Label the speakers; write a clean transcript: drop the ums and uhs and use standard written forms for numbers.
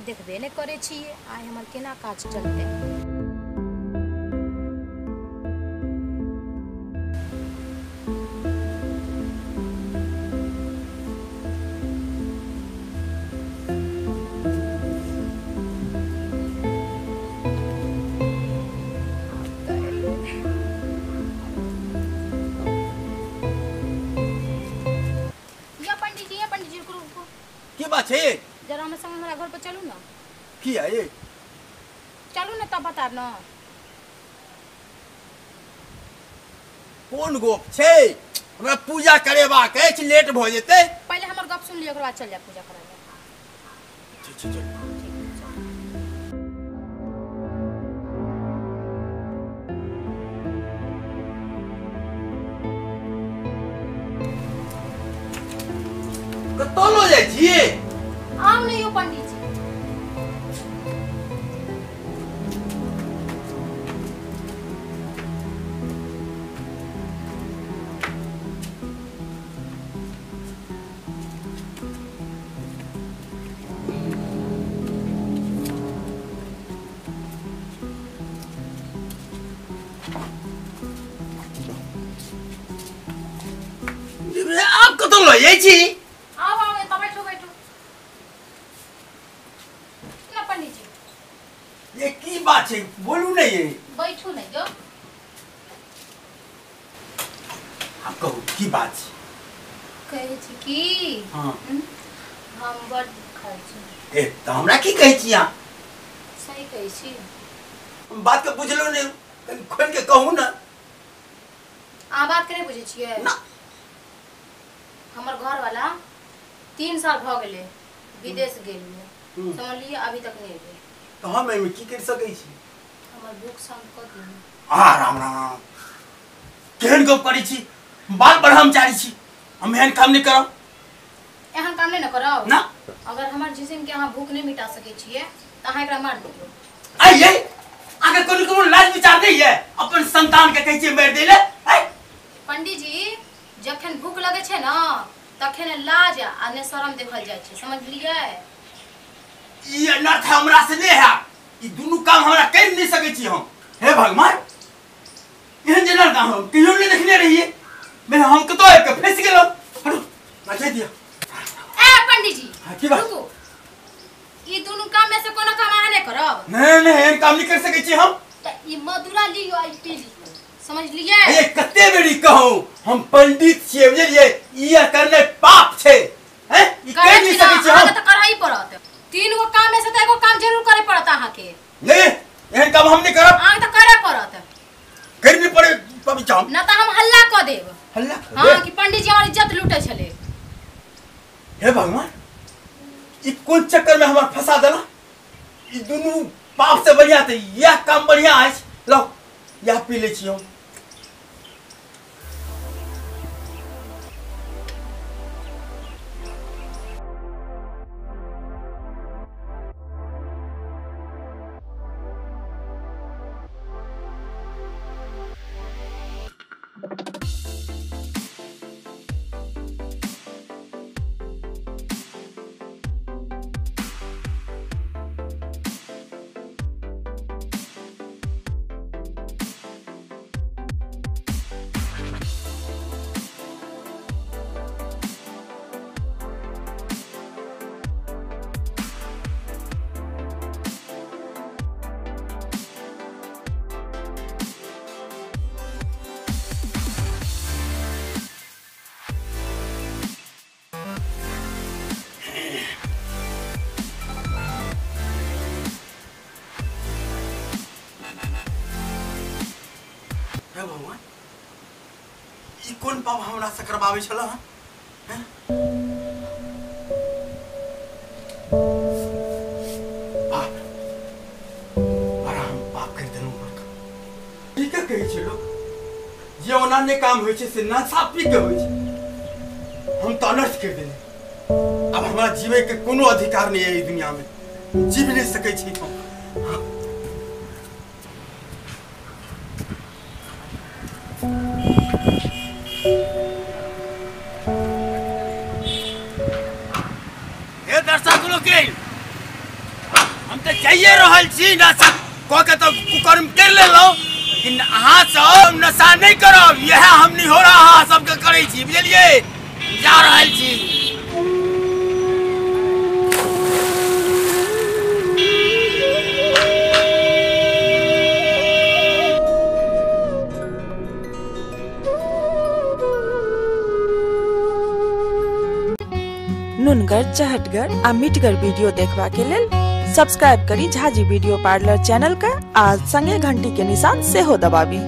Speaker 1: तऽ देखबे नहीं करे छिए आइ हमर केना काज चलते। या पंडित जी रुको।
Speaker 2: की बात है?
Speaker 1: जरा हमारे संग हमारा घर पर चलू ना।
Speaker 2: की है ये?
Speaker 1: चलू ना तब बताब ना।
Speaker 2: कौन गोप छे? हमरा पूजा करेबाक अछि, लेट भ जेतै।
Speaker 1: पहले हमर गप सुन लियो, ओकर बाद चल जा पूजा करै ले।
Speaker 2: ठीक छै। कतऽ लऽ जाइ छियै?
Speaker 1: आउ नहीं हो पंडित जी।
Speaker 2: आप कतऽ लऽ जाइ छी?
Speaker 1: आओ आओ ये बैठो बैठो ना पंडित जी।
Speaker 2: ये की बात छै? बोलू नहीं ये।
Speaker 1: बैठो नहीं जो।
Speaker 2: आप कहू की बात छै?
Speaker 1: कहे छी की
Speaker 2: हाँ।
Speaker 1: हम बड़ खाइ छी।
Speaker 2: ए तऽ हमरा की कहै छी अहाँ?
Speaker 1: सही कहे छी।
Speaker 2: हम बात के बुझलो नहीं, कनी खोल के कहू ना।
Speaker 1: आ बात करे बुझे छिए
Speaker 2: ना।
Speaker 1: हमर घर वाला 3 साल भ गेले विदेश गेलिए, समझ लिए अभी तक नहीं एले।
Speaker 2: तो हम एमे की कर सकै छी?
Speaker 1: हमर भूख शांत क दियौ।
Speaker 2: हाँ राम राम। केहन गप करै छी? बाल ब्रह्मचारी छी, हम एहन काम नहीं करब।
Speaker 1: एहन काम नहीं न करब
Speaker 2: ना।
Speaker 1: अगर हमर जिस्म के अहाँ भूख नहीं मिटा सके छिए त अहाँ एकरा मार दियौ।
Speaker 2: आइए अगर कोनो लाज विचार नहीं है अपन संतान के कहै छी मार देले?
Speaker 1: पंडित जी जखन भूख लगे छे ना तखन लाज आ ने शरम देखल जाय छे, समझ लिए?
Speaker 2: ई अनर्थ हमरा से नहीं है, ई दुनू काम हमरा कर नहीं सकै छी हम। हे भगवान, एहन जना काम हम कहियो नहीं देखने रहिए। मैं हम कतो आबि के फंस गेलो। हटो ना कह दिया।
Speaker 1: ए पंडित जी
Speaker 2: हाँ, की बात?
Speaker 1: रुको, ई दुनू काम में से कोनो काम अहाँ नहीं करब?
Speaker 2: नहीं एहन काम नहीं कर सकै छी हम।
Speaker 1: त ई मधुरा लियो आ पी लियो, समझ लिए?
Speaker 2: ये कते बेरी कहूं हम पंडित छियै, बुझलिए? ई करने पाप छै, हैं? ई कर नहीं सकै छी हम।
Speaker 1: त करही पड़त। 3 गो काम में से त एगो काम जरूर करे पड़त अहाँ के।
Speaker 2: नहीं एहन काम हम नहीं करब।
Speaker 1: अहाँ त करे पड़त।
Speaker 2: कर नहीं पड़े पबी चाम।
Speaker 1: न त हम हल्ला क देब।
Speaker 2: हल्ला
Speaker 1: हां कि पंडित जी हमर इज्जत लूटे छले।
Speaker 2: हे भगवान, ई कोन चक्कर में हमरा फंसा देला? ई दुनू पाप से बढ़िया त यह काम बढ़िया अछि। लो यह पी ले छी हम। हे भगवान, ई कोन पाप हमरा से करबाबै छला? हैं? पाप बड़ा हम पाप कर देलहुँ बड़का। ठीक है कहै छै लोग, जे ओना ने काम होइ छै से नशा पी के होइ छै। हम तो अनर्थ कर देने, अब हमरा जीवे के कोनो अधिकार नहीं है ई दुनिया में। जीव नहीं सकै छी हम। दर्शक लोग हम तो चाहिए रहल छी नशा को के तो कुकर्म कर ले लो कि अहाँ सब नशा नहीं करब यह हमनी हो रहा सबके करे छी बुझलिए जा रहल छी।
Speaker 3: नुनगर चहटगर आ मिठगर वीडियो देखबा के लेल सब्सक्राइब करी झाजी वीडियो पार्लर चैनल का आ संगे घंटी के निशान से हो दबाबी।